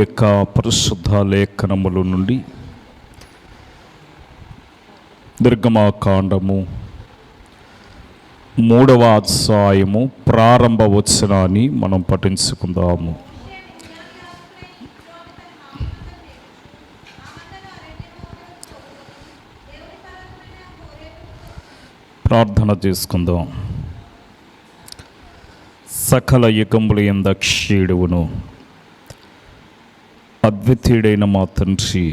యొక్క పరిశుద్ధ లేఖనముల నుండి నిర్గమకాండము 3వ అధ్యాయము ప్రారంభ వచనాన్ని మనం పఠించుకుందాము. ప్రార్థన చేసుకుందాం. సకల యుగముల యందు అక్షయుడును అద్వితీయుడైన మా తండ్రి,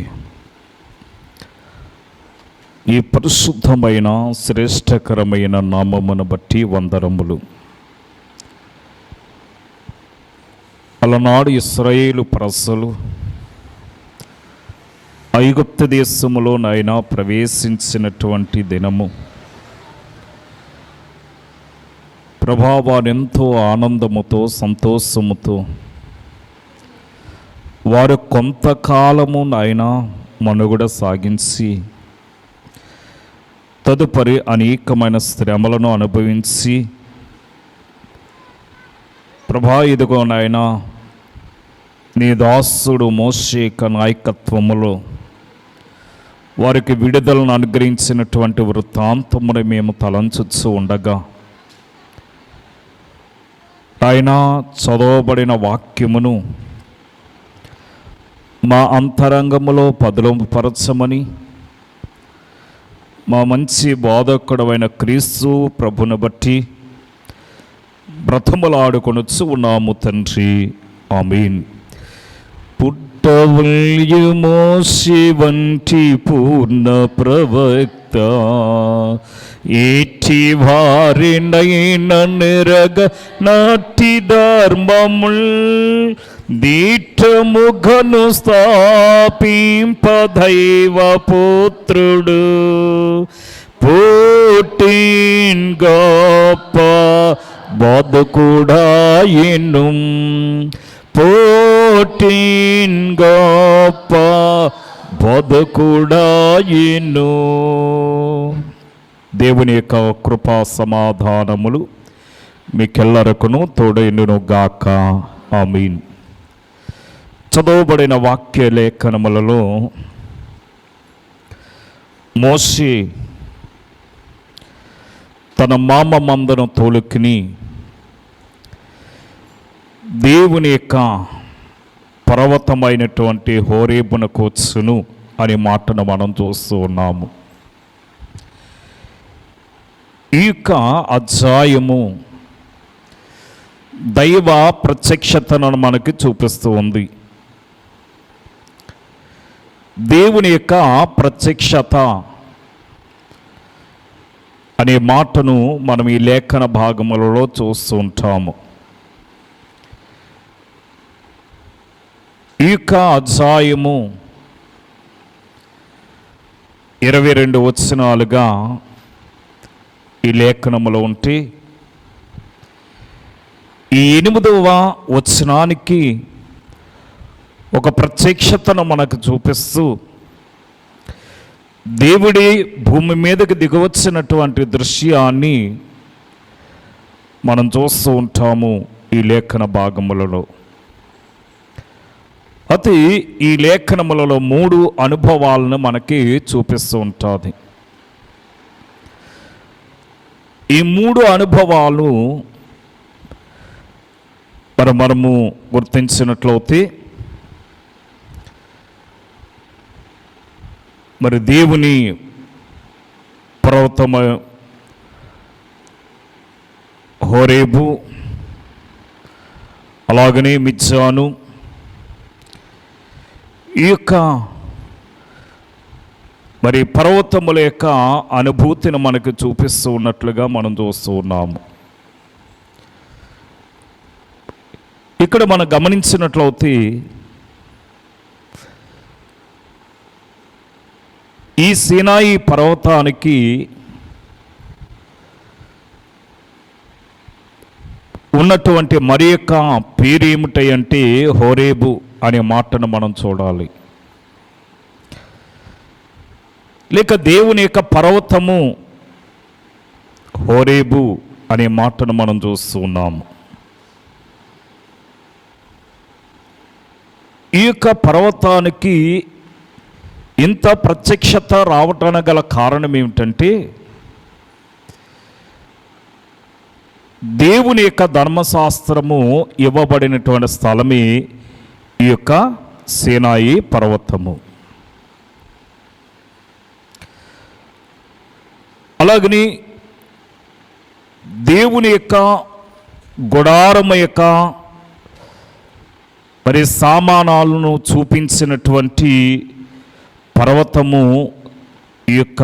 ఈ పరిశుద్ధమైన శ్రేష్టకరమైన నామమును బట్టి వందనములు. అలనాడు ఇశ్రాయేలు ప్రజలు ఐగుప్తు దేశములో నాయన ప్రవేశించినటువంటి దినము ప్రభావాన్ని ఎంతో ఆనందముతో సంతోషముతో వారు కొంతకాలము నాయన మనుగడ సాగించి తదుపరి అనేకమైన శ్రమలను అనుభవించి ప్రభా ఇదిగో నాయన నీ దాసుడు మోషే నాయకత్వములో వారికి విడుదలను అనుగ్రహించినటువంటి వృత్తాంతమును మేము తలంచుచూ ఉండగా ఆయన చదవబడిన వాక్యమును మా అంతరంగములో పరచమని మా మంచి బోధకుడైన క్రీస్తు ప్రభుని బట్టి బ్రతములాడుకొనొచ్చు ఉన్నాము తండ్రి, ఆమేన్. పుట్టవల్యు మోషే వంటి పూర్ణ ప్రవక్త, ఏటి వారినైన నిరగ నాటి ధర్మముల్ దీఠముఖను స్థాపింప దైవ పుత్రుడు పుట్టిన్ గొప్ప బోధకుడాయెను, పుట్టిన్ గొప్ప బోధకుడాయెను. దేవుని యొక్క కృపా సమాధానములు మీకెల్లరకును తోడైండును గాక, ఆమేన్. చదవబడిన వాక్య లేఖనములలో మోషే తన మామ మందను తోలుకుని దేవుని యొక్క పర్వతమైనటువంటి హోరేబునకు వచ్చును అనే మాటను మనం చూస్తూ ఉన్నాము. ఈ యొక్క అధ్యాయము దైవ ప్రత్యక్షతను మనకి చూపిస్తూ ఉంది. దేవుని యొక్క ప్రత్యక్షత అనే మాటను మనం ఈ లేఖన భాగములలో చూస్తూ ఉంటాము. ఈ యొక్క అధ్యాయము 22 వచనాలుగా ఈ లేఖనములో ఉంటే ఈ 8వ వచనానికి ఒక ప్రత్యక్షతను మనకు చూపిస్తూ దేవుడి భూమి మీదకి దిగవచ్చినటువంటి దృశ్యాన్ని మనం చూస్తూ ఉంటాము ఈ లేఖన భాగములలో. అయితే ఈ లేఖనములలో 3 అనుభవాలను మనకి చూపిస్తూ ఉంటుంది. ఈ 3 అనుభవాలు మనము గుర్తించినట్లయితే మరి దేవుని పర్వతము హోరేబు, అలాగనే మిద్యాను, ఈ యొక్క మరి పర్వతముల యొక్క అనుభూతిని మనకు చూపిస్తూ ఉన్నట్లుగా మనం చూస్తూ ఉన్నాము. ఇక్కడ మనం గమనించినట్లయితే ఈ సీనాయి పర్వతానికి ఉన్నటువంటి మరి యొక్క పేరు ఏమిటంటే హోరేబు అనే మాటను మనం చూడాలి. లేక దేవుని యొక్క పర్వతము హోరేబు అనే మాటను మనం చూస్తూ ఉన్నాము. ఈ యొక్క పర్వతానికి ఇంత ప్రత్యక్షత రావటానికి గల కారణం ఏమిటంటే, దేవుని యొక్క ధర్మశాస్త్రము ఇవ్వబడినటువంటి స్థలమే ఈ యొక్క సీనాయి పర్వతము. అలాగని దేవుని యొక్క గుడారము యొక్క మరి సామానాలను చూపించినటువంటి పర్వతము ఈ యొక్క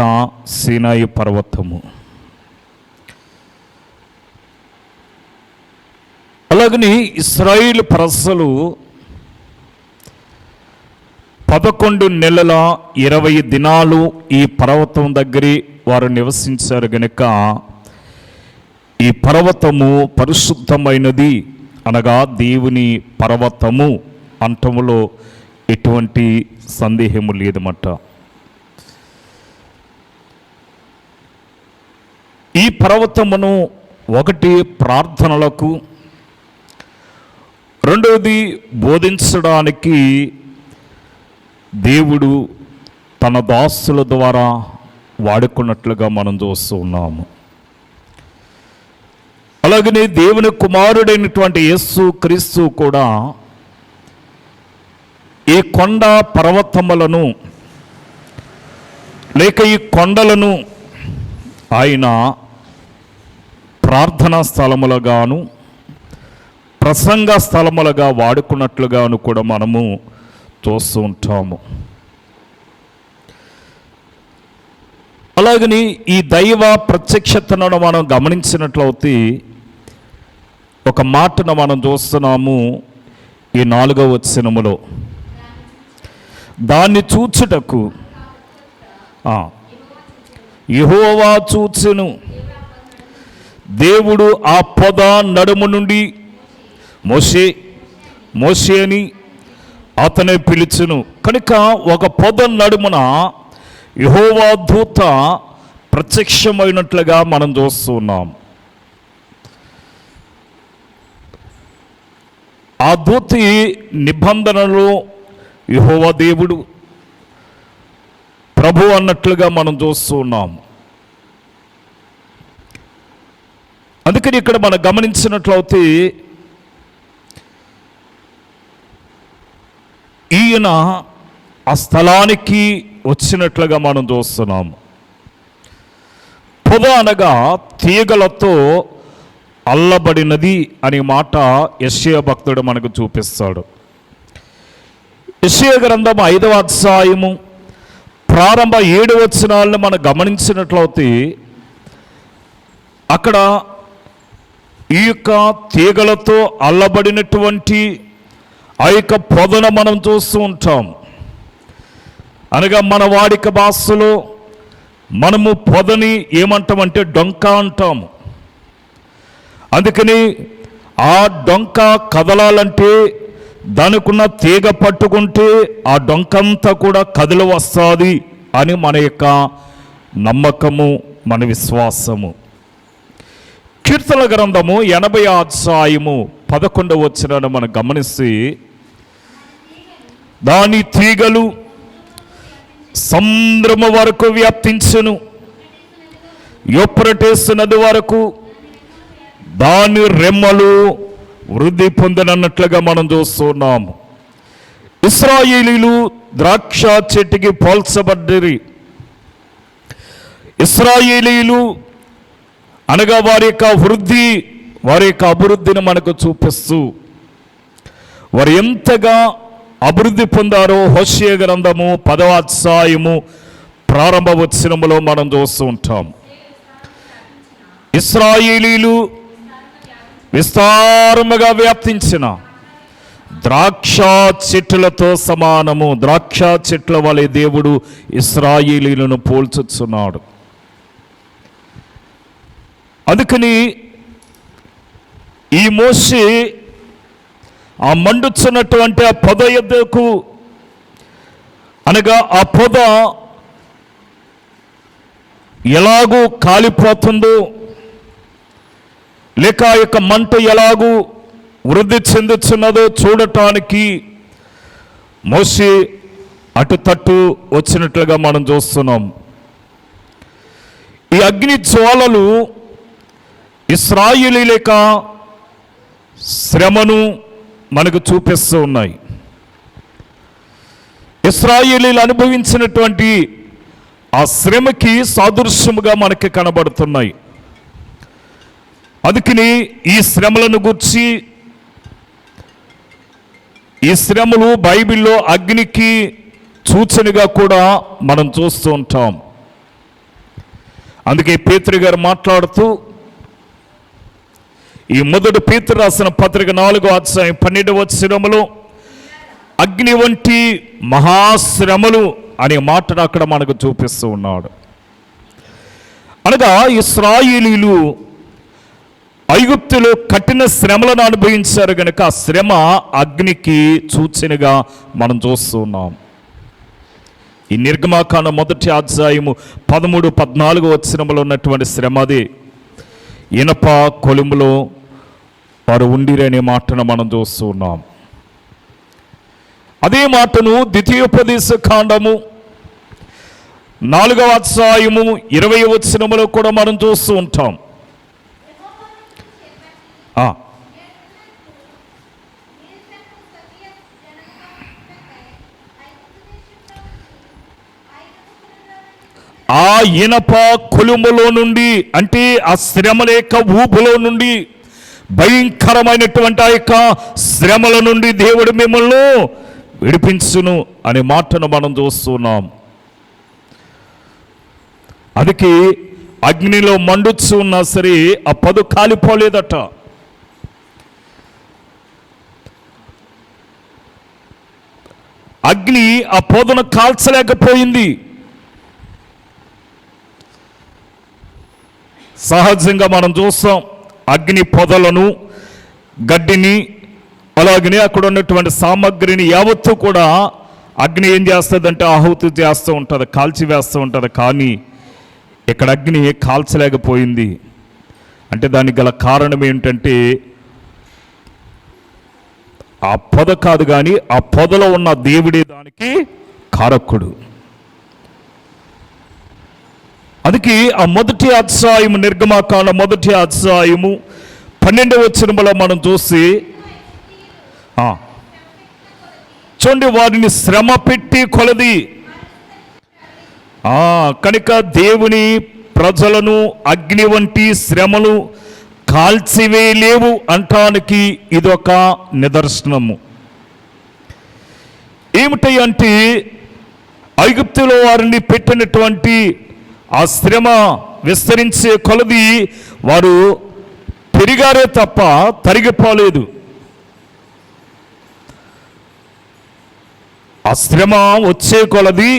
సీనాయి పర్వతము. అలాగని ఇశ్రాయేలు ప్రజలు 11 నెలల 20 దినాలు ఈ పర్వతం దగ్గర వారు నివసించారు గనుక ఈ పర్వతము పరిశుద్ధమైనది, అనగా దేవుని పర్వతము అంటములో ఎటువంటి సందేహము లేదన్నమాట. ఈ పర్వతమును ఒకటి ప్రార్థనలకు, రెండవది బోధించడానికి దేవుడు తన దాసుల ద్వారా వాడుకున్నట్లుగా మనం చూస్తూ ఉన్నాము. అలాగనే దేవుని కుమారుడైనటువంటి యేసు క్రీస్తు కూడా ఈ కొండ పర్వతములను లేక ఈ కొండలను ఆయన ప్రార్థనా స్థలములుగాను ప్రసంగ స్థలములుగా వాడుకున్నట్లుగాను కూడా మనము చూస్తూ ఉంటాము. అలాగని ఈ దైవ ప్రత్యక్షతను మనం గమనించినట్లయితే ఒక మాటను మనం చూస్తున్నాము ఈ 4వ వచనములో, దాన్ని చూచుటకు యెహోవా చూచెను, దేవుడు ఆ పొద నడుము నుండి మోషే మోషే అని అతనే పిలుచును. కనుక ఒక పొద నడుమున యెహోవా దూత ప్రత్యక్షమైనట్లుగా మనం చూస్తున్నాం. ఆ దూత నిబంధనలో యెహోవా దేవుడు ప్రభు అన్నట్లుగా మనం చూస్తూ ఉన్నాం. అందుకని ఇక్కడ మనం గమనించినట్లయితే ఈయన ఆ స్థలానికి వచ్చినట్లుగా మనం చూస్తున్నాము. పొద అనగా తీగలతో అల్లబడినది అనే మాట యెషయా భక్తుడు మనకు చూపిస్తాడు. యెషయా గ్రంథం 5వ అధ్యాయము ప్రారంభ 7 వచనాలను మనం గమనించినట్లయితే అక్కడ ఈ యొక్క తీగలతో అల్లబడినటువంటి ఆ యొక్క పొదను మనం చూస్తూ ఉంటాం. అనగా మన వాడిక భాషలో మనము పొదని ఏమంటామంటే డొంక అంటాము. అందుకని ఆ డొంక కదలాలంటే దానికున్న తీగ పట్టుకుంటే ఆ డొంకంతా కూడా కదిలి వస్తుంది అని మన యొక్క నమ్మకము, మన విశ్వాసము. కీర్తన గ్రంథము 80వ అధ్యాయము 11వ వచనాన్ని మనం గమనిస్తే, దాని తీగలు సముద్రము వరకు వ్యాప్తించును, యూఫ్రటీసు నది వరకు దాని రెమ్మలు వృద్ధి పొందినట్లుగా మనం చూస్తున్నాము. ఇశ్రాయేలీలు ద్రాక్ష చెట్టుకి పోల్చబడ్డరి. ఇశ్రాయేలీలు అనగా వారి యొక్క వృద్ధి, వారి యొక్క అభివృద్ధిని మనకు చూపిస్తూ వారు ఎంతగా అభివృద్ధి పొందారో హోషేయ గ్రంథము 10వ అధ్యాయము ప్రారంభ వచనములో మనం చూస్తూ ఉంటాం. ఇశ్రాయేలీలు విస్తారముగా వ్యాప్తించిన ద్రాక్ష చెట్లతో సమానము. ద్రాక్ష చెట్ల వలె దేవుడు ఇశ్రాయేలీలను పోల్చుచున్నాడు. అందుకని ఈ మోషే ఆ మండుచున్నటువంటి ఆ పొద యొద్దకు, అనగా ఆ పొద ఎలాగూ కాలిపోతుందో లేక ఆ యొక్క మంట ఎలాగూ వృద్ధి చెందుతున్నదో చూడటానికి మోషే అటు తట్టు వచ్చినట్లుగా మనం చూస్తున్నాం. ఈ అగ్ని జ్వాలలు ఇశ్రాయేలీయుల శ్రమను మనకు చూపిస్తూ ఉన్నాయి. ఇశ్రాయేలీయులు అనుభవించినటువంటి ఆ శ్రమకి సాదృశ్యముగా మనకి కనబడుతున్నాయి. అందుకని ఈ శ్రమలను గురించి, ఈ శ్రమలు బైబిల్లో అగ్నికి సూచనగా కూడా మనం చూస్తూ ఉంటాం. అందుకే పేతురు గారు మాట్లాడుతూ ఈ మొదటి పేతురు రాసిన పత్రిక 4వ అధ్యాయం 12వ వచనములో అగ్ని వంటి మహాశ్రమలు అనే మాటను అక్కడ మనకు చూపిస్తూ ఉన్నాడు. అనగా ఇశ్రాయేలీయులు ఐగుప్తులో కఠిన శ్రమలను అనుభవించారు కనుక ఆ శ్రమ అగ్నికి సూచనగా మనం చూస్తూ ఉన్నాం. ఈ నిర్గమాకాండ 1వ అధ్యాయము 13-14 వచనములో ఉన్నటువంటి శ్రమ అది. ఇనప కొలుములో వారు ఉండిరనే మాటను మనం చూస్తూ ఉన్నాం. అదే మాటను ద్వితీయోపదేశ కాండము 4వ అధ్యాయము 20వ వచనములో కూడా మనం చూస్తూ ఉంటాం. ఆ ఇనప కొలుములో నుండి, అంటే ఆ శ్రమల యొక్క ఊపులో నుండి, భయంకరమైనటువంటి ఆ యొక్క శ్రమల నుండి దేవుడు మిమ్మల్ని విడిపించును అనే మాటను మనం చూస్తున్నాం. అందుకే అగ్నిలో మండుచు ఉన్నా సరే ఆ పదు కాలిపోలేదట. అగ్ని ఆ పొదను కాల్చలేకపోయింది. సహజంగా మనం చూస్తాం అగ్ని పొదలను, గడ్డిని, అలాగనే అక్కడ ఉన్నటువంటి సామగ్రిని యావత్తు కూడా అగ్ని ఏం చేస్తుందంటే ఆహుతి చేస్తూ ఉంటుంది, కాల్చి వేస్తూ ఉంటుంది. కానీ ఇక్కడ అగ్ని కాల్చలేకపోయింది. అంటే దానికి గల కారణం ఏంటంటే ఆ పొద కాదు, కానీ ఆ పొదలో ఉన్న దేవుడే దానికి కారకుడు. అందుకే ఆ 1వ అధ్యాయము నిర్గమాకాండ 1వ అధ్యాయము 12వ వచనములో మనం చూసి చూడండి, వారిని శ్రమ పెట్టి కొలది. కనుక దేవుని ప్రజలను అగ్ని వంటి శ్రమలు కాల్చివేయలేవు అంటానికి ఇదొక నిదర్శనము. ఏమిటి అంటే ఐగుప్తులో వారిని పెట్టినటువంటి ఆ శ్రమ విస్తరించే కొలది వారు పెరిగారే తప్ప తరిగిపోలేదు. ఆ శ్రమ వచ్చే కొలది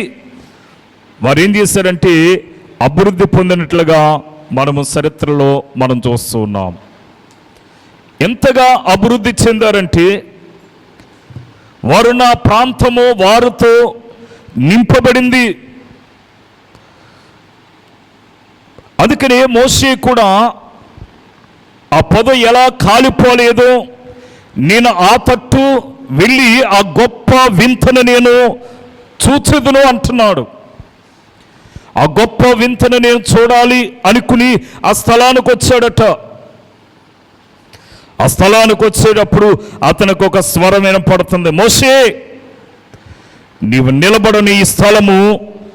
వారు ఏం చేశారంటే అభివృద్ధి పొందినట్లుగా మనము చరిత్రలో మనం చూస్తూ ఉన్నాం. ఎంతగా అభివృద్ధి చెందారంటే వారు నా ప్రాంతము వారితో నింపబడింది. అందుకనే మోషే కూడా ఆ పొద ఎలా కాలిపోలేదో నేను ఆ తట్టు వెళ్ళి ఆ గొప్ప వింతను నేను చూచెదను అంటున్నాడు. ఆ గొప్ప వింతను నేను చూడాలి అనుకుని ఆ స్థలానికి వచ్చాడట. ఆ స్థలానికి వచ్చేటప్పుడు అతనికి ఒక స్వరం వినపడుతుంది, మోషే నీవు నిలబడని ఈ స్థలము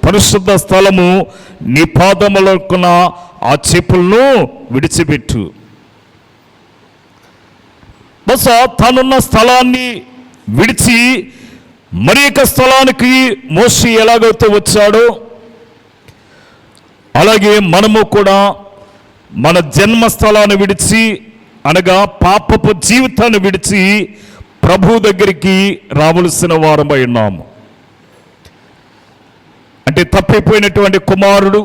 పరిశుద్ధ స్థలము, నీ పాదములకున్న ఆ చెప్పులను విడిచిపెట్టు. బహుశా తనున్న స్థలాన్ని విడిచి మరి ఒక స్థలానికి మోషే ఎలాగైతే వచ్చాడో అలాగే మనము కూడా మన జన్మస్థలాన్ని విడిచి, అనగా పాపపు జీవితాన్ని విడిచి ప్రభు దగ్గరికి రావలసిన వారమై ఉన్నాము. అంటే తప్పిపోయినటువంటి కుమారుడు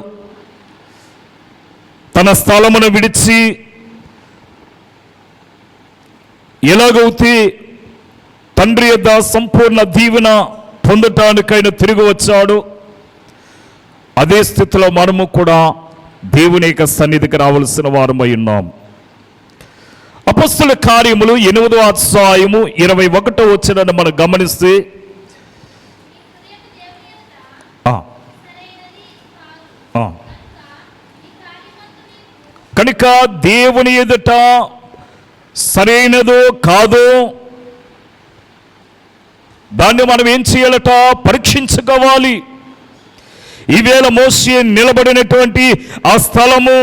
తన స్థలమును విడిచి ఎలాగైతే తండ్రి యొద్ద సంపూర్ణ దీవెన పొందటానికైనా తిరిగి వచ్చాడు, అదే స్థితిలో మనము కూడా దేవుని యొక్క సన్నిధికి రావలసిన వారమై ఉన్నాం. అపొస్తలుల కార్యములు 8వ అధ్యాయము 21వ వచనాన్ని మనం గమనిస్తే కనుక దేవుని ఎదుట సరైనదో కాదో దాన్ని మనం ఏం చేయాలట? పరీక్షించుకోవాలి. ఈవేళ మోషే నిలబడినటువంటి ఆ స్థలము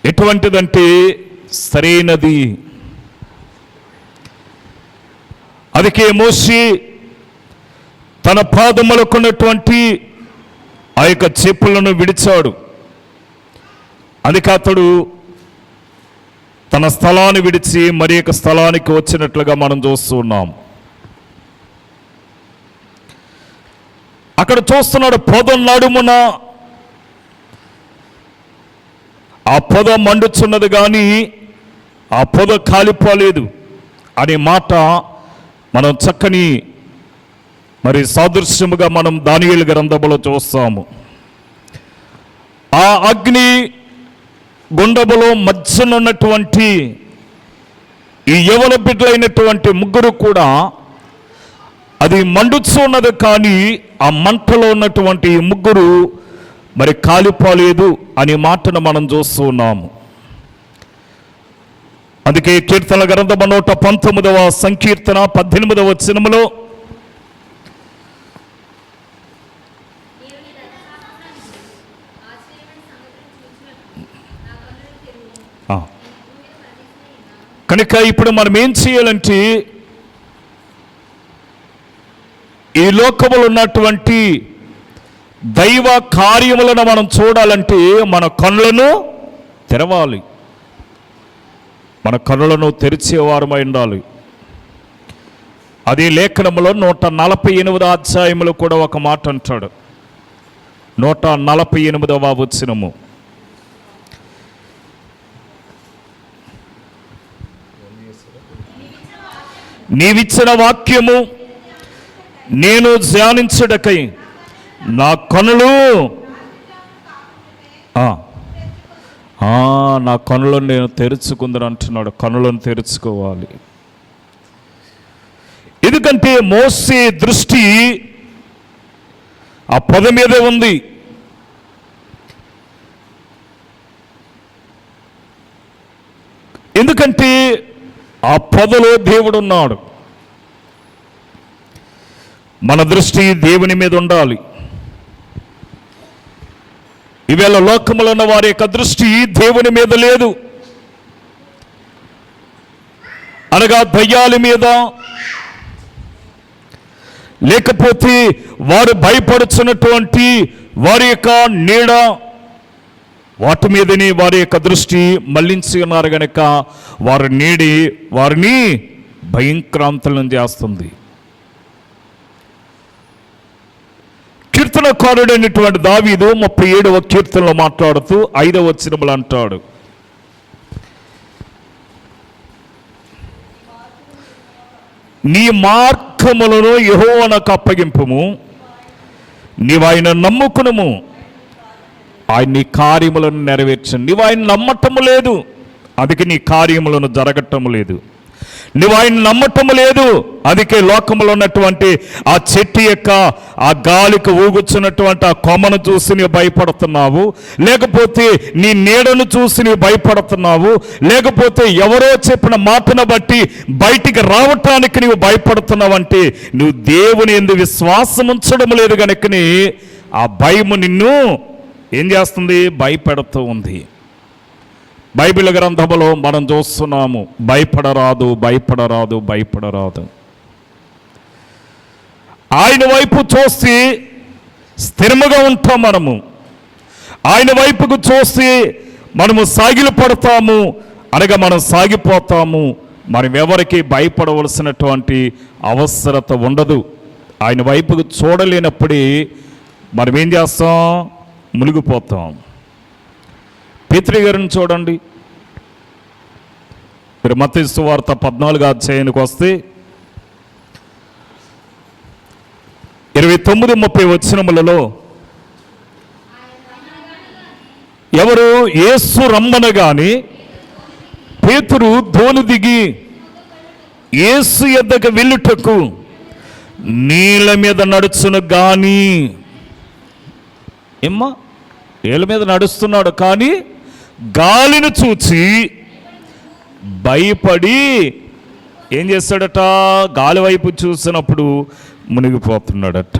ఎటువంటిదంటే సరైనది. అందుకే మోషే తన పాదములకున్నటువంటి ఆ యొక్క చెప్పులను విడిచాడు. అందుకే అతడు తన స్థలాన్ని విడిచి మరి యొక్క స్థలానికి వచ్చినట్లుగా మనం చూస్తున్నాం. అక్కడ చూస్తున్నాడు పొద నడుమున ఆ పొద మండుచున్నది కానీ ఆ పొద కాలిపోలేదు అనే మాట మనం చక్కని మరి సాదృశ్యముగా మనం దానియేలు గ్రంథములో చూస్తాము. ఆ అగ్ని గుండములో మధ్యనున్నటువంటి ఈ యవన బిడ్డలైనటువంటి ముగ్గురు కూడా అది మండుచున్నది కానీ ఆ మంటలో ఉన్నటువంటి ఈ ముగ్గురు మరి కాలిపోలేదు అనే మాటను మనం చూస్తూ ఉన్నాము. అందుకే కీర్తన గ్రంథము 119వ సంకీర్తన 18వ వచనములో కనుక ఇప్పుడు మనం ఏం చేయాలంటే ఈ లోకములో ఉన్నటువంటి దైవ కార్యములను మనం చూడాలంటే మన కన్నులను తెరవాలి. మన కన్నులను తెరిచేవారమై ఉండాలి. అదే లేఖనములో 148వ అధ్యాయములో కూడా ఒక మాట అంటాడు. 148వ వచనము, నీవిచ్చిన వాక్యము నేను ధ్యానించుటకై నా కనులు నా కనులను నేను తెరుచుకుందని అంటున్నాడు. కనులను తెరుచుకోవాలి. ఎందుకంటే మోసే దృష్టి ఆ పొద మీదే ఉంది. ఎందుకంటే ఆ పొదలో దేవుడు ఉన్నాడు. మన దృష్టి దేవుని మీద ఉండాలి. ఈవేళ లోకములో ఉన్న వారి యొక్క దృష్టి దేవుని మీద లేదు, అనగా దయ్యాల మీద, లేకపోతే వారు భయపడుచున్నటువంటి వారి యొక్క నీడ, వాటి మీదనే వారి యొక్క దృష్టి మళ్లించి ఉన్నారు. గనక వారిని భయంక్రాంతులను చేస్తుంది. కీర్తనకారుడైనటువంటి దావీదు 37వ కీర్తనలో మాట్లాడుతూ 5వ వచనములో అంటాడు, నీ మార్గములను యెహోవాకు అప్పగింపుము, నీవు ఆయన నమ్ముకునుము, ఆయన నీ కార్యములను నెరవేర్చను. నీవు ఆయన నమ్మటము లేదు, అందుకే నీ కార్యములను జరగటము లేదు. నువ్వు ఆయన నమ్మటము లేదు, అందుకే లోకంలో ఉన్నటువంటి ఆ చెట్టు యొక్క ఆ గాలికి ఊగుచున్నటువంటి ఆ కొమ్మను చూసి నీవు భయపడుతున్నావు, లేకపోతే నీ నీడను చూసి నీవు భయపడుతున్నావు, లేకపోతే ఎవరో చెప్పిన మాటను బట్టి బయటికి రావటానికి నీవు భయపడుతున్నావు. అంటే నువ్వు దేవుని యందు విశ్వాసం ఉంచడం లేదు కనుకని ఆ భయము నిన్ను ఏం చేస్తుంది? భయపెడుతూ ఉంది. బైబిల్ గ్రంథములో మనం చూస్తున్నాము, భయపడరాదు, భయపడరాదు, భయపడరాదు. ఆయన వైపు చూసి స్థిరముగా ఉంటాం. మనము ఆయన వైపుకు చూసి మనము సాగిలు పడతాము, అనగా మనం సాగిపోతాము. మనం ఎవరికి భయపడవలసినటువంటి అవసరత ఉండదు. ఆయన వైపుకు చూడలేనప్పుడే మనం ఏం చేస్తాం? మునిగిపోతాం. పేతురు గారిని చూడండి. మీరు మత్తయి సువార్త 14వ అధ్యాయానికి వస్తే 29-30 వచనములలో ఎవరు యేసు రమ్మనగాని పేతురు దోణి దిగి యేసు యొద్దకు వెళ్ళుటకు నీళ్ళ మీద నడుచును గాని, ఏమ్మా నీళ్ళ మీద నడుస్తున్నాడు కానీ గాలిని చూచి భయపడి ఏం చేస్తాడట? గాలి వైపు చూసినప్పుడు మునిగిపోతున్నాడట.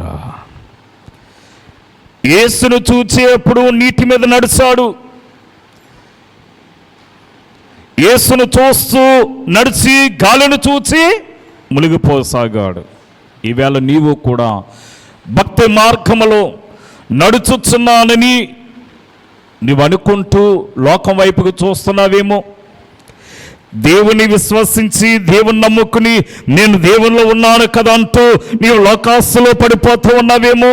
యేసును చూచేప్పుడు నీటి మీద నడిచాడు. యేసును చూస్తూ నడిచి గాలిని చూచి మునిగిపోసాగాడు. ఈవేళ నీవు కూడా భక్తి మార్గములో నడుచుచున్నానని నీవు అనుకుంటూ లోకం వైపుకు చూస్తున్నావేమో. దేవుని విశ్వసించి దేవుని నమ్ముకుని నేను దేవునిలో ఉన్నాను కదా అంటూ నీవు లోకాస్సులో పడిపోతూ ఉన్నావేమో.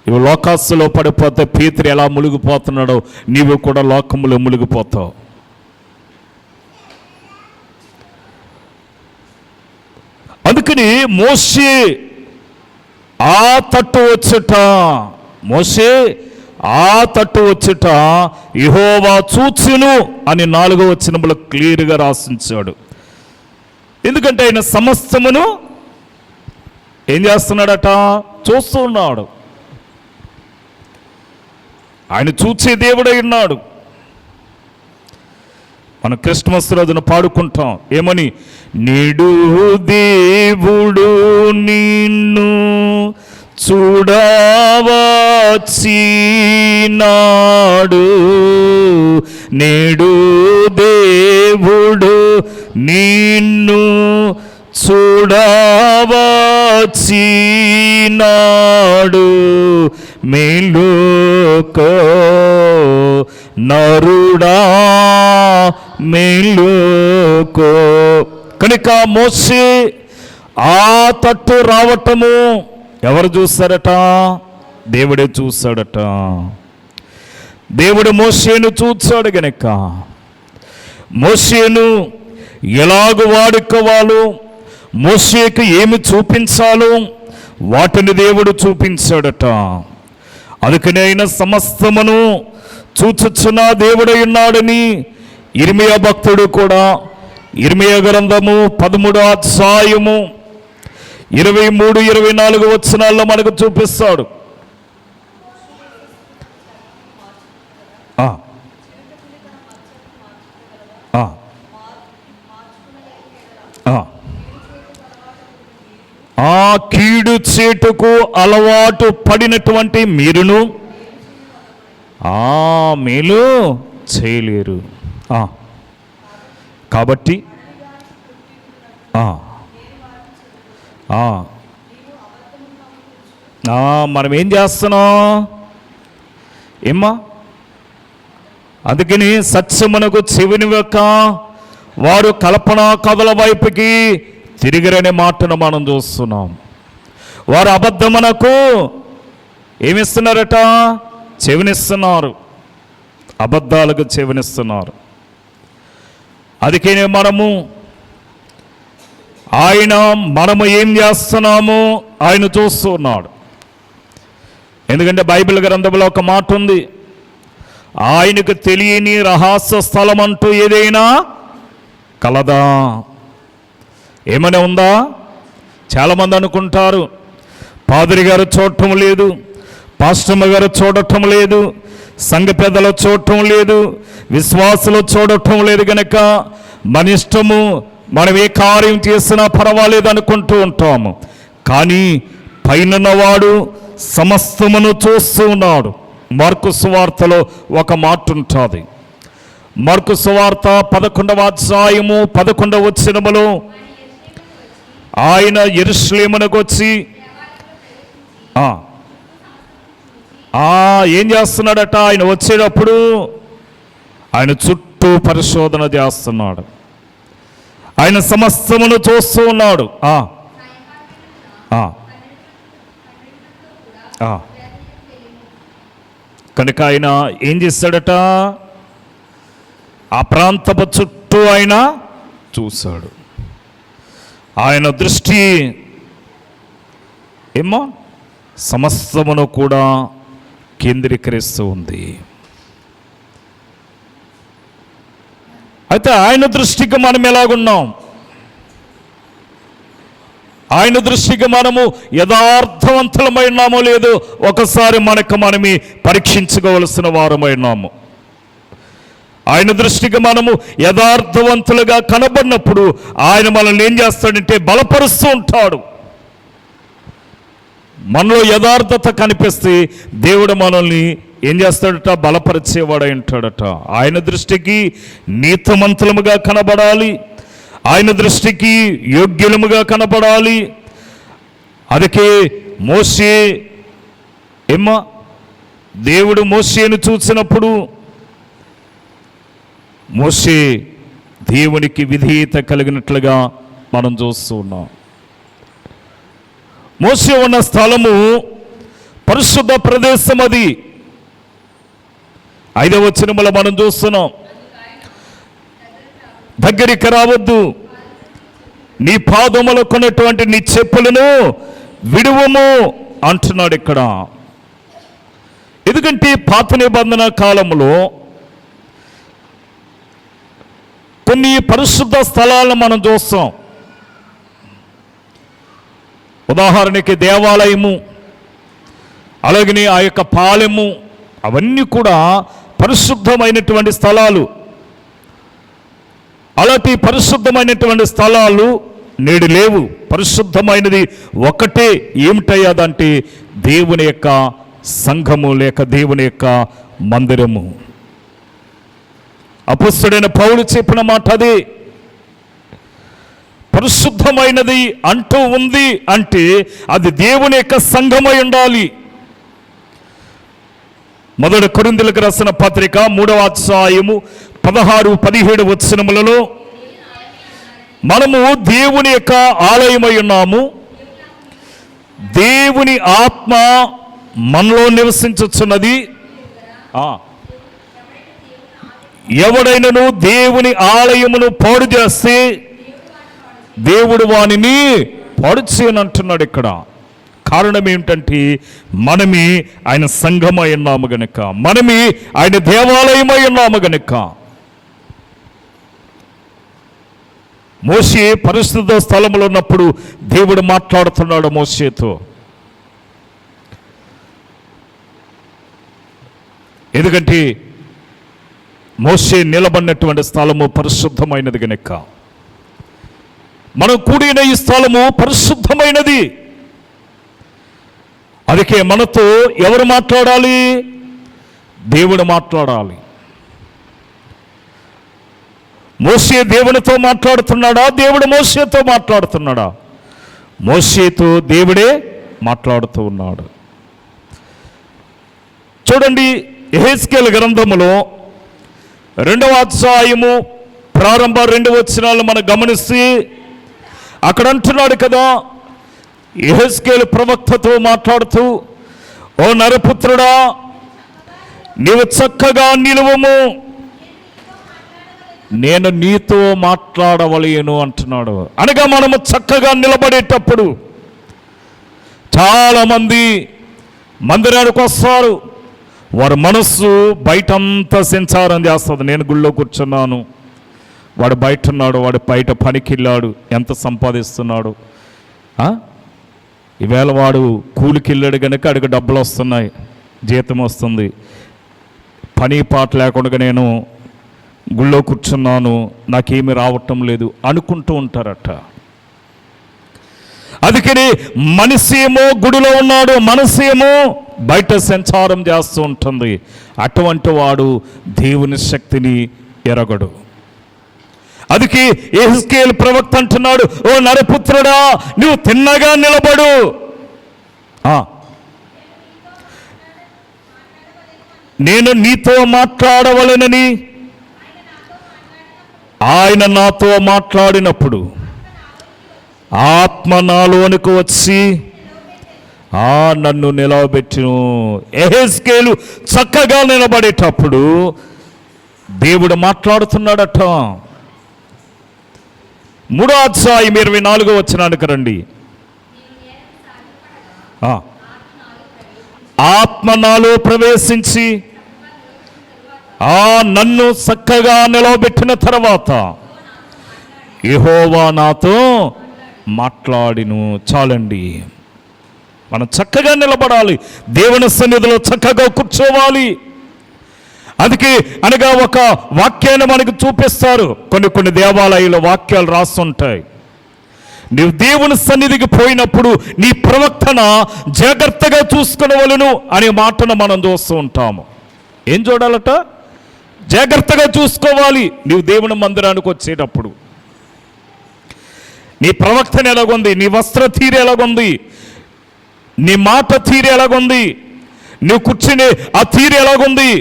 నీవు లోకాస్సులో పడిపోతే పేతురు ఎలా మునిగిపోతున్నాడో నీవు కూడా లోకములో మునిగిపోతావు. అందుకని మోషే ఆ తట్టు వచ్చుట, మోషే ఆ తట్టు వచ్చుట యెహోవా చూచును అని 4వ వచనములో క్లియర్గా రాసించాడు. ఎందుకంటే ఆయన సమస్తమును ఏం చేస్తున్నాడట? చూస్తూ ఉన్నాడు. ఆయన చూచే దేవుడై ఉన్నాడు. మనం క్రిస్మస్ రోజున పాడుకుంటాం ఏమని? నేడు దేవుడు నిన్ను చూడవచ్చినాడు, నేడు దేవుడు నిన్ను చూడవచ్చినాడు, మేలుకో నరుడా మేలుకో. కనుక మోషే ఆ తట్టు రావటము ఎవరు చూస్తారట? దేవుడే చూస్తాడట. దేవుడు మోషేను చూచాడు గనక మోషేను ఎలాగూ వాడుకోవాలో, మోషేకు ఏమి చూపించాలో వాటిని దేవుడు చూపించాడట. అందుకని ఆయన సమస్తమును చూచుచున్న దేవుడై ఉన్నాడని ఇర్మియా భక్తుడు కూడా ఇర్మియా గ్రంథము 13వ అధ్యాయము 23-24 వచనాల్లో మనకు చూపిస్తాడు. ఆ కీడు చేటుకు అలవాటు పడినటువంటి మీరును మేలు చేయలేరు. కాబట్టి మనం ఏం చేస్తున్నాం ఏమ్మా? అందుకని సత్యమునకు చెవినివ్వక వారు కల్పనా కథల వైపుకి తిరిగిరనే మాటను మనం చూస్తున్నాం. వారు అబద్ధమునకు ఏమిస్తున్నారట? చెవినిస్తున్నారు, అబద్ధాలకు చెవినిస్తున్నారు. అందుకనే మనము ఏం చేస్తున్నాము ఆయన చూస్తున్నాడు. ఎందుకంటే బైబిల్ గ్రంథంలో ఒక మాట ఉంది, ఆయనకు తెలియని రహస్య స్థలం అంటూ ఏదైనా కలదా? ఏమైనా ఉందా? చాలామంది అనుకుంటారు పాదిరి గారు చూడటం లేదు, పాస్టమ్మ గారు చూడటం లేదు, సంఘ పెద్దలు చూడటం లేదు, విశ్వాసులు చూడటం లేదు, గనక మన ఇష్టము మనం ఏ కార్యం చేసినా పర్వాలేదు అనుకుంటూ ఉంటాము. కానీ పైనన్నవాడు సమస్తమును చూస్తూ ఉన్నాడు. మార్కు సువార్తలో ఒక మాట ఉంటుంది. మార్కు సువార్త 11వ అధ్యాయము 11వ వచనములో ఆయన యెరూషలేమునకు వచ్చి ఏం చేస్తున్నాడట? ఆయన వచ్చేటప్పుడు ఆయన చుట్టూ పరిశోధన చేస్తున్నాడు. ఆయన సమస్తమును చూస్తూ ఉన్నాడు. కనుక ఆయన ఏం చేశాడట? ఆ ప్రాంతపు చుట్టూ ఆయన చూశాడు. ఆయన దృష్టి ఏమో సమస్తమును కూడా కేంద్రీకరిస్తూ ఉంది. అయితే ఆయన దృష్టికి మనం ఎలాగున్నాం? ఆయన దృష్టికి మనము యథార్థవంతులమైనామో లేదో ఒకసారి మనకు మనమే పరీక్షించుకోవలసిన వారమైనాము. ఆయన దృష్టికి మనము యథార్థవంతులుగా కనబడినప్పుడు ఆయన మనల్ని ఏం చేస్తాడంటే బలపరుస్తూ ఉంటాడు. మనలో యథార్థత కనిపిస్తే దేవుడు మనల్ని ఏం చేస్తాడట? బలపరిచేవాడై ఉంటాడట. ఆయన దృష్టికి నీతిమంతులముగా కనబడాలి, ఆయన దృష్టికి యోగ్యులముగా కనబడాలి. అందుకే మోషే దేవుడు మోషేను చూసినప్పుడు మోషే దేవునికి విధేయత కలిగినట్లుగా మనం చూస్తూ ఉన్నాం. మోషే ఉన్న స్థలము పరిశుద్ధ ప్రదేశం. అది 5వ వచనములో మనం చూస్తున్నాం, దగ్గరికి రావద్దు, నీ పాదములకున్నటువంటి నీ చెప్పులను విడువము అంటున్నాడు ఇక్కడ. ఎందుకంటే పాత నిబంధన కాలంలో కొన్ని పరిశుద్ధ స్థలాలను మనం చూస్తాం. ఉదాహరణకి దేవాలయము, అలాగనే ఆ యొక్క పాలెము, అవన్నీ కూడా పరిశుద్ధమైనటువంటి స్థలాలు. అలాంటి పరిశుద్ధమైనటువంటి స్థలాలు నేడు లేవు. పరిశుద్ధమైనది ఒకటే, ఏమిటయ్యాదంటే దేవుని యొక్క సంఘము లేక దేవుని యొక్క మందిరము. అపొస్తలుడైన పౌలు చెప్పిన మాట అది. పరిశుద్ధమైనది అంటూ ఉంది అంటే అది దేవుని యొక్క సంఘమై ఉండాలి. 1 కొరింథీయులకు రాసిన పత్రిక 3వ అధ్యాయము 16-17 వచనములలో మనము దేవుని యొక్క ఆలయమై ఉన్నాము, దేవుని ఆత్మ మనలో నివసించుచున్నది. ఎవడైనను దేవుని ఆలయమును పాడు చేస్తే దేవుడు వానిని పాడు చేయనంటున్నాడు ఇక్కడ. కారణం ఏమిటంటే మనమే ఆయన సంఘమై ఉన్నాము గనుక, మనమే ఆయన దేవాలయమై ఉన్నాము గనుక. మోషే పరిశుద్ధ స్థలంలో ఉన్నప్పుడు దేవుడు మాట్లాడుతున్నాడు మోషేతో. ఎందుకంటే మోషే నిలబడినటువంటి స్థలము పరిశుద్ధమైనది గనుక, మనం కూడిన ఈ స్థలము పరిశుద్ధమైనది. అందుకే మనతో ఎవరు మాట్లాడాలి? దేవుడు మాట్లాడాలి. మోషే దేవునితో మాట్లాడుతున్నాడా? దేవుడు మోషేతో మాట్లాడుతున్నాడా? మోషేతో దేవుడే మాట్లాడుతూ ఉన్నాడు. చూడండి, యెహెజ్కేలు గ్రంథములో 2వ అధ్యాయము ప్రారంభ 2 వచనాలు మనం గమనిస్తే అక్కడ అంటున్నాడు కదా, యెహెజ్కేలు ప్రవక్తతో మాట్లాడుతూ, ఓ నరపుత్రుడా, నీవు చక్కగా నిలువము, నేను నీతో మాట్లాడవలేను అంటున్నాడు. అనగా మనము చక్కగా నిలబడేటప్పుడు చాలామంది మందిరానికి వస్తారు, వారి మనస్సు బయటంతా సంచారం చేస్తుంది. నేను గుళ్ళో కూర్చున్నాను, వాడు బయట ఉన్నాడు, వాడు బయట పనికి వెళ్ళాడు, ఎంత సంపాదిస్తున్నాడు, ఈవేళ వాడు కూలికి వెళ్ళాడు కనుక అడిగి డబ్బులు వస్తున్నాయి, జీతం వస్తుంది, పని పాట లేకుండా నేను గుళ్ళో కూర్చున్నాను, నాకేమీ రావటం లేదు అనుకుంటూ ఉంటారట. అందుకని మనిషి ఏమో గుడిలో ఉన్నాడు, మనసేమో బయట సంచారం చేస్తూ ఉంటుంది. అటువంటి వాడు దేవుని శక్తిని ఎరగడు. అందుకే యెహెజ్కేలు ప్రవక్త అంటున్నాడు, ఓ నరపుత్రుడా, నువ్వు తిన్నగా నిలబడు, నేను నీతో మాట్లాడవలెనని ఆయన నాతో మాట్లాడినప్పుడు ఆత్మ నాలోనికి వచ్చి నన్ను నిలవబెట్టును. యెహెజ్కేలు చక్కగా నిలబడేటప్పుడు దేవుడు మాట్లాడుతున్నాడట. 3వ అధ్యాయం 24వ వచనానికి రండి. ఆత్మ నాలో ప్రవేశించి నన్ను చక్కగా నిలవబెట్టిన తర్వాత యెహోవా నాతో మాట్లాడిను. చాలండి, మనం చక్కగా నిలబడాలి, దేవుని సన్నిధిలో చక్కగా కూర్చోవాలి. అందుకే అనగా ఒక వాక్యాన్ని మనకు చూపిస్తారు. కొన్ని దేవాలయాల్లో వాక్యాలు రాస్తుంటాయి. నీవు దేవుని సన్నిధికి పోయినప్పుడు నీ ప్రవర్తన జాగ్రత్తగా చూసుకునవలెను అనే మాటను మనం చూస్తూ ఉంటాము. ఏం చూడాలట? జాగ్రత్తగా చూసుకోవాలి. నీవు దేవుని మందిరానికి వచ్చేటప్పుడు నీ ప్రవర్తన ఎలాగుంది, నీ వస్త్ర తీరు ఎలాగుంది, నీ మాట తీరు ఎలాగుంది, నువ్వు కూర్చునే ఆ తీరు ఎలాగుంది,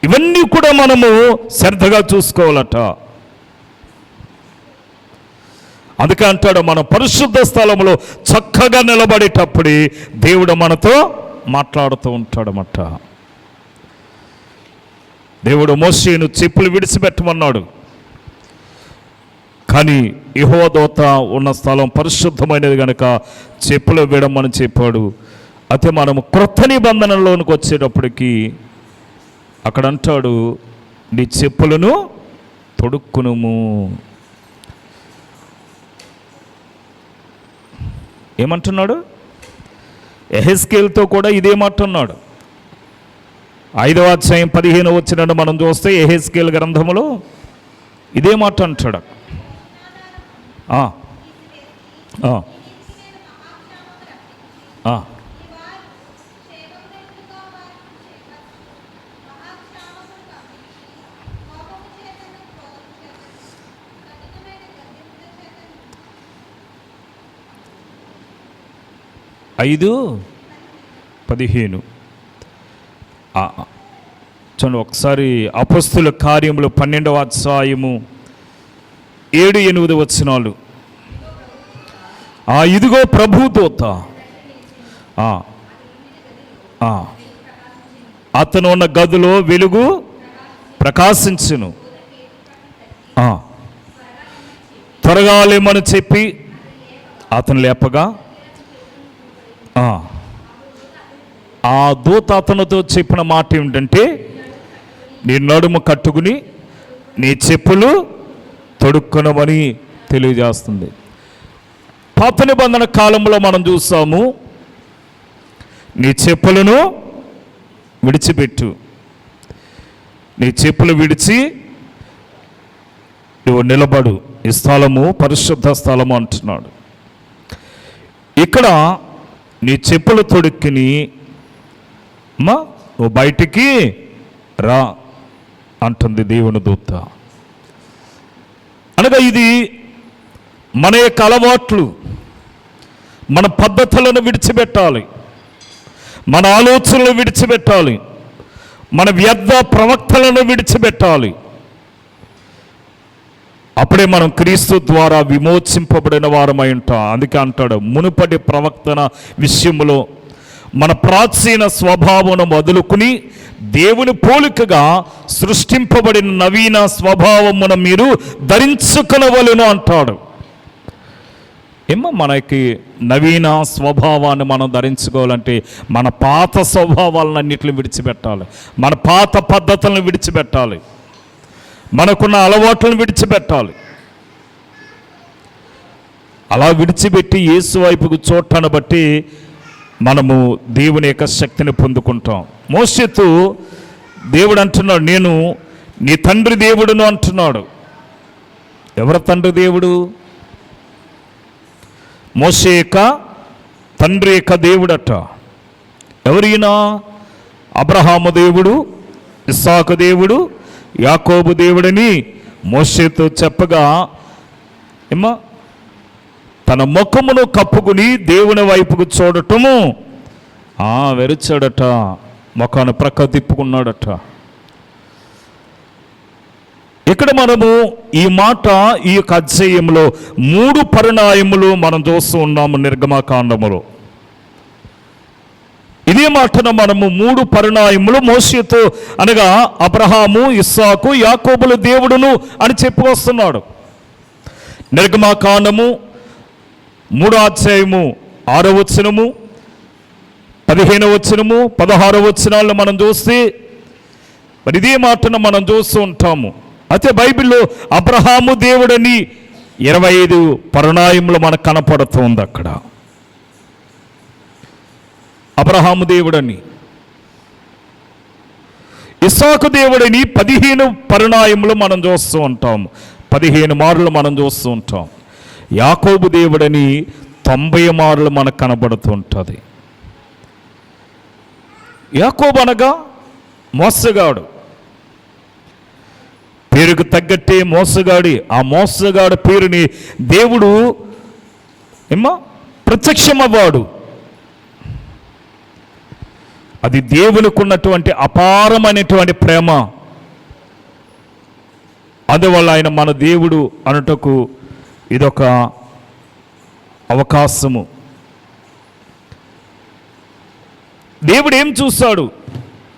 ఇవన్నీ కూడా మనము శ్రద్ధగా చూసుకోవాలట. అందుకే అంటాడు, మన పరిశుద్ధ స్థలంలో చక్కగా నిలబడేటప్పుడే దేవుడు మనతో మాట్లాడుతూ ఉంటాడన్నమాట. దేవుడు మోషేను చెప్పులు విడిచిపెట్టమన్నాడు, కానీ యెహోవా దూత ఉన్న స్థలం పరిశుద్ధమైనది కనుక చెప్పులు విడమని చెప్పాడు. అయితే మనము క్రొత్త నిబంధనలోనికి వచ్చేటప్పటికి అక్కడ అంటాడు, నీ చెప్పులను తొడుక్కునుము. ఏమంటున్నాడు? యెహెజ్కేలుతో కూడా ఇదే మాట అన్నాడు. 5వ అధ్యాయం 15వ వచనాన్ని మనం చూస్తే యెహెజ్కేలు గ్రంథములో ఇదే మాట అంటాడు. ఐదు 15 చూడండి ఒకసారి. అపొస్తలుల కార్యములు 12వ అధ్యాయము 7-8 వచనాలు. ఇదిగో ప్రభు దూత అతను ఉన్న గదిలో వెలుగు ప్రకాశించును, త్వరగా లేమని చెప్పి అతను లేపగా ఆ దూత అతనితో చెప్పిన మాట ఏమిటంటే, నీ నడుము కట్టుకుని నీ చెప్పులు తొడుక్కునమని తెలియజేస్తుంది. పాత నిబంధన కాలంలో మనం చూసాము, నీ చెప్పులను విడిచిపెట్టు, నీ చెప్పులు విడిచి నువ్వు నిలబడు, ఈ స్థలము పరిశుద్ధ స్థలము అంటున్నాడు. ఇక్కడ నీ చెప్పులు తొడుక్కుని నువ్వు బయటికి రా అంటుంది దేవుని దూత. అనగా ఇది మన యొక్క అలవాట్లు, మన పద్ధతులను విడిచిపెట్టాలి, మన ఆలోచనలు విడిచిపెట్టాలి, మన వ్యర్థ ప్రవక్తలను విడిచిపెట్టాలి. అప్పుడే మనం క్రీస్తు ద్వారా విమోచింపబడిన వారమై ఉంటాం. అందుకే అంటాడు, మునుపటి ప్రవక్తన విషయంలో మన ప్రాచీన స్వభావం వదులుకుని దేవుని పోలికగా సృష్టింపబడిన నవీన స్వభావమును మీరు ధరించుకొనవలెను అంటాడు. మనకి నవీన స్వభావాన్ని మనం ధరించుకోవాలంటే మన పాత స్వభావాలను అన్నిటిని విడిచిపెట్టాలి, మన పాత పద్ధతులను విడిచిపెట్టాలి, మనకున్న అలవాట్లను విడిచిపెట్టాలి. అలా విడిచిపెట్టి యేసు వైపుకు చూడటాన్ని బట్టి మనము దేవుని యొక్క శక్తిని పొందుకుంటాం. మోషేతో దేవుడు అంటున్నాడు, నేను నీ తండ్రి దేవుడును అంటున్నాడు. ఎవరి తండ్రి దేవుడు? మోషే యొక్క తండ్రి యొక్క దేవుడట. ఎవరైనా? అబ్రహాము దేవుడు, ఇస్సాకు దేవుడు, యాకోబు దేవుడని మోషేతో చెప్పగా తన ముఖమును కప్పుకుని దేవుని వైపుకు చూడటము వెరిచాడట, ముఖాన్ని ప్రక్క తిప్పుకున్నాడట. ఇక్కడ మనము ఈ మాట, ఈ యొక్క అధ్యాయంలో 3 పరిణామములు మనం చూస్తూ ఉన్నాము నిర్గమకాండములో. ఇదే మాటను మనము 3 పరిణామములు మోషేతో అనగా అబ్రహాము, ఇస్సాకు, యాకోబుల దేవుడును అని చెప్పి వస్తున్నాడు. నిర్గమకాండము 3వ అధ్యాయము 6వ వచనము, 15వ వచనము, 16వ వచనాలను మనం చూస్తే మరి ఇదే మాటను మనం చూస్తూ ఉంటాము. అయితే బైబిల్లో అబ్రహాము దేవుడని 25 పరిణామములు మనకు కనపడుతుంది. అక్కడ అబ్రహాము దేవుడని ఇస్సాకు దేవుడిని 15 పరిణామములు మనం చూస్తూ ఉంటాం, 15 మార్లు మనం చూస్తూ ఉంటాం. యాకోబు దేవుడని 90 మార్లు మనకు కనబడుతూ ఉంటుంది. యాకోబు అనగా మోసగాడు, పేరుకు తగ్గట్టే మోసగాడి. ఆ మోసగాడు పేరుని దేవుడు ప్రత్యక్షమవ్వాడు. అది దేవునికి ఉన్నటువంటి అపారమైనటువంటి ప్రేమ. అందువల్ల ఆయన మన దేవుడు అనుటకు ఇదొక అవకాశము. దేవుడు ఏం చూస్తాడు?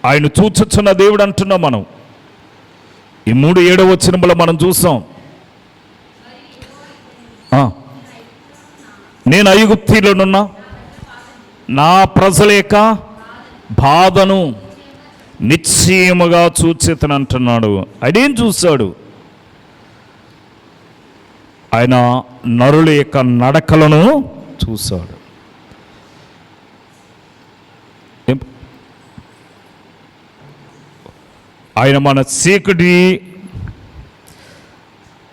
ఆయన చూచుచున్న దేవుడు అంటున్నాం మనం. ఈ 3:7 వచనంలో మనం చూసాం, నేను ఐగుప్తీలోనున్న నా ప్రజల యొక్క బాధను నిశ్చయముగా చూచేతను అంటున్నాడు. ఆయనేం చూశాడు? ఆయన నరుల యొక్క నడకలను చూశాడు. ఆయన మన చీకటి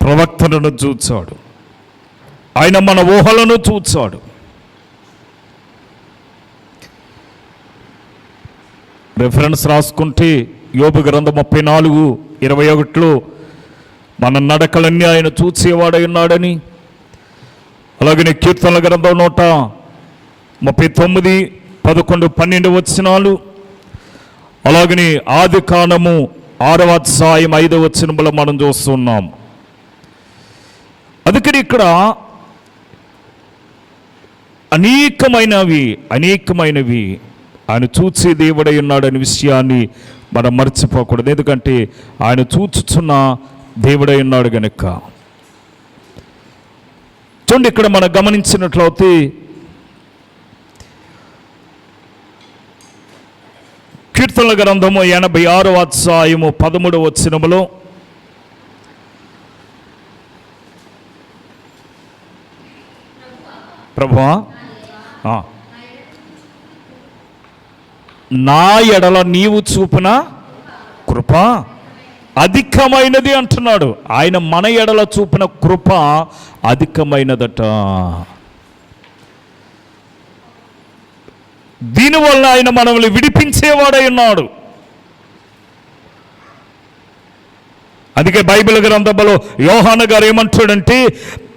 ప్రవక్తలను చూచాడు. ఆయన మన ఊహలను చూచాడు. రెఫరెన్స్ రాసుకుంటే యోబు గ్రంథం 34:21లో మన నడకలన్నీ ఆయన చూసేవాడై ఉన్నాడని, అలాగనే కీర్తనల గ్రంథం 139, 11, 12 వచనాలు, అలాగనే ఆదికాండము 6వ అధ్యాయం 5వ వచనంలో మనం చూస్తున్నాం. అందుకని ఇక్కడ అనేకమైనవి ఆయన చూచే దేవుడై ఉన్నాడనే విషయాన్ని మనం మర్చిపోకూడదు. ఎందుకంటే ఆయన చూచుచున్న దేవుడై ఉన్నాడు గనుక. చూడండి, ఇక్కడ మనం గమనించినట్లయితే కీర్తనల గ్రంథము 86వ అధ్యాయము 13వ వచనములో ప్రభువా నా ఎడల నీవు చూపిన కృప అధికమైనది అంటున్నాడు. ఆయన మన ఎడల చూపిన కృప అధికమైనదట. దీనివల్ల ఆయన మనల్ని విడిపించేవాడై ఉన్నాడు. అందుకే బైబిల్ గ్రంథంలో యోహాను గారు ఏమంటాడంటే,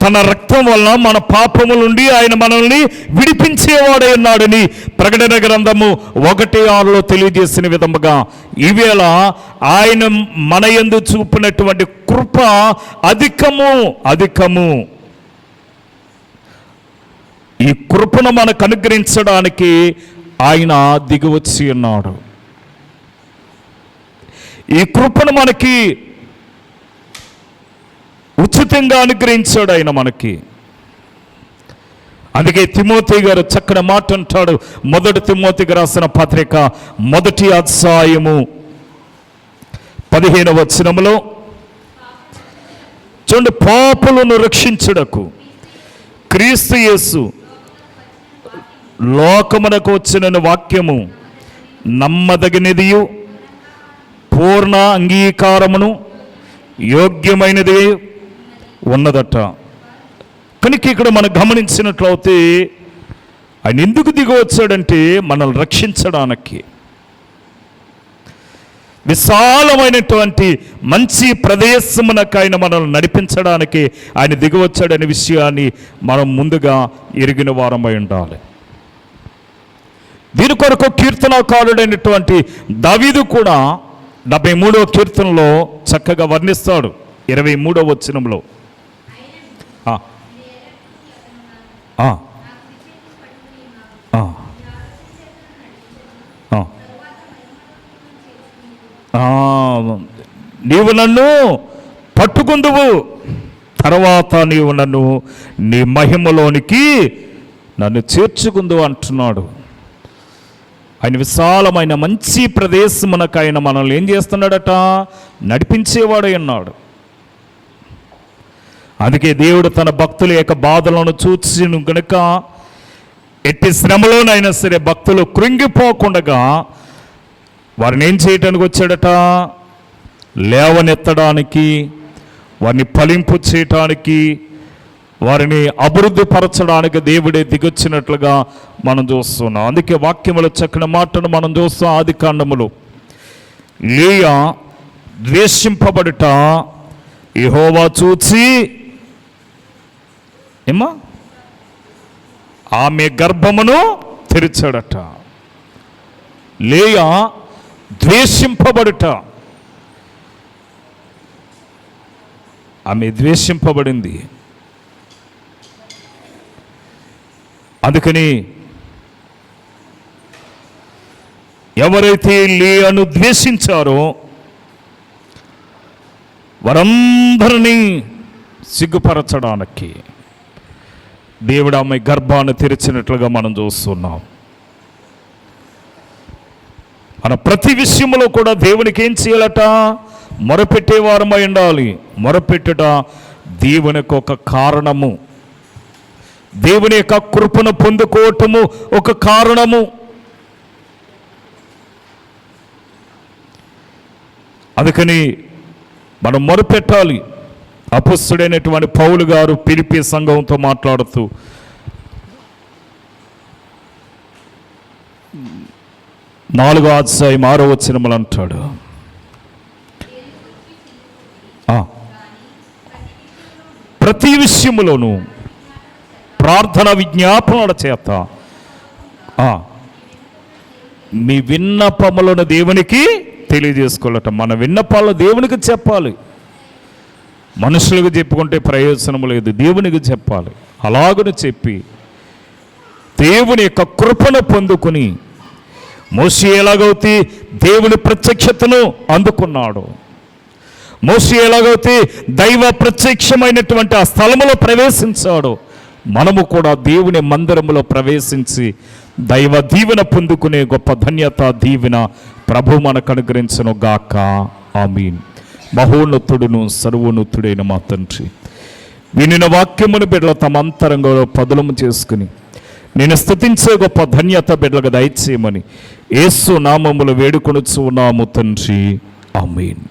తన రక్తం వల్ల మన పాపముల నుండి ఆయన మనల్ని విడిపించేవాడై ఉన్నాడని ప్రకటన గ్రంథము 1:6లో తెలియజేసిన విధముగా ఈవేళ ఆయన మన యందు చూపినటువంటి కృప అధికము. ఈ కృపను మనకు అనుగ్రహించడానికి ఆయన దిగివచ్చి ఉన్నాడు. ఈ కృపను మనకి ఉచితంగా అనుగ్రహించాడు ఆయన మనకి. అందుకే తిమోతి గారు చక్కని మాట అంటాడు. 1 తిమోతికి రాసిన పత్రిక 1వ అధ్యాయము 15వ వచనములో చూడండి, పాపులను రక్షించుటకు క్రీస్తు యేసు లోకమునకు వచ్చిన వాక్యము నమ్మదగినదియు పూర్ణ అంగీకారమును యోగ్యమైనది ఉన్నదట. కనుక ఇక్కడ మనం గమనించినట్లయితే ఆయన ఎందుకు దిగవచ్చాడంటే మనల్ని రక్షించడానికి, విశాలమైనటువంటి మంచి ప్రదేశమునకు ఆయన మనల్ని నడిపించడానికి ఆయన దిగవచ్చాడనే విషయాన్ని మనం ముందుగా ఎరిగిన వారమై ఉండాలి. దీని కొరకు కీర్తనకారుడైనటువంటి దావీదు కూడా 73వ కీర్తనలో చక్కగా వర్ణిస్తాడు. 23వ వచనంలో నీవు నన్ను పట్టుకుందువు, తర్వాత నీవు నన్ను నీ మహిమలోనికి నన్ను చేర్చుకుందువు అంటున్నాడు. ఆయన విశాలమైన మంచి ప్రదేశమునకు ఆయన మనల్ని ఏం చేస్తున్నాడట? నడిపించేవాడై ఉన్నాడు. అందుకే దేవుడు తన భక్తుల యొక్క బాధలను చూసిన కనుక ఎట్టి శ్రమలోనైనా సరే భక్తులు కృంగిపోకుండా వారిని ఏం చేయటానికి వచ్చాడట? లేవనెత్తడానికి, వారిని ఫలింపు చేయటానికి, వారిని అభివృద్ధి పరచడానికి దేవుడే దిగొచ్చినట్లుగా మనం చూస్తున్నాం. అందుకే వాక్యములో చక్కని మాటను మనం చూస్తాం. ఆదికాండములో లేయా ద్వేషింపబడుట యెహోవా చూచి ఆమె గర్భమును తెరిచాడట. లేయా ద్వేషింపబడుట, ఆమె ద్వేషింపబడింది. అందుకని ఎవరైతే లేయాను ద్వేషించారో వారందరినీ సిగ్గుపరచడానికి దేవుడు ఆమె గర్భాన్ని తెరిచినట్లుగా మనం చూస్తున్నాం. మన ప్రతి విషయంలో కూడా దేవునికి ఏం చేయాలట? మొరపెట్టేవారమై ఉండాలి. మొరపెట్టుట దేవునికి ఒక కారణము, దేవుని యొక్క కృపను పొందుకోవటము ఒక కారణము. అందుకని మనం మొరపెట్టాలి. అపొస్తలుడైనటువంటి పౌలు గారు ఫిలిప్పీ సంఘంతో మాట్లాడుతూ 4వ అధ్యాయం 6వ వచనములు అంటాడు, ప్రతి విషయములోనూ ప్రార్థన విజ్ఞాపనల చేత మీ విన్నపములను దేవునికి తెలియజేసుకోవాలట. మన విన్నపాలు దేవునికి చెప్పాలి. మనుషులకు చెప్పుకుంటే ప్రయోజనం లేదు, దేవునికి చెప్పాలి. అలాగని చెప్పి దేవుని యొక్క కృపను పొందుకుని మోషే ఎలాగైతే దేవుని ప్రత్యక్షతను అందుకున్నాడు, మోషే ఎలాగైతే దైవ ప్రత్యక్షమైనటువంటి ఆ స్థలములో ప్రవేశించాడు, మనము కూడా దేవుని మందిరములో ప్రవేశించి దైవ దీవెన పొందుకునే గొప్ప ధన్యత దీవెన ప్రభు మనకు అనుగ్రహించును గాక. ఆమీన్. మహోన్నతుడును సర్వోన్నతుడైన మా తండ్రి, వినిన వాక్యమును బిడ్డల తమ అంతరంగంలో పదులము చేసుకుని నేను స్తుతించే గొప్ప ధన్యత బిడ్డలకు దయచేయమని యేసు నామములో వేడుకొనుచు ఉన్నాము తండ్రి. ఆమీన్.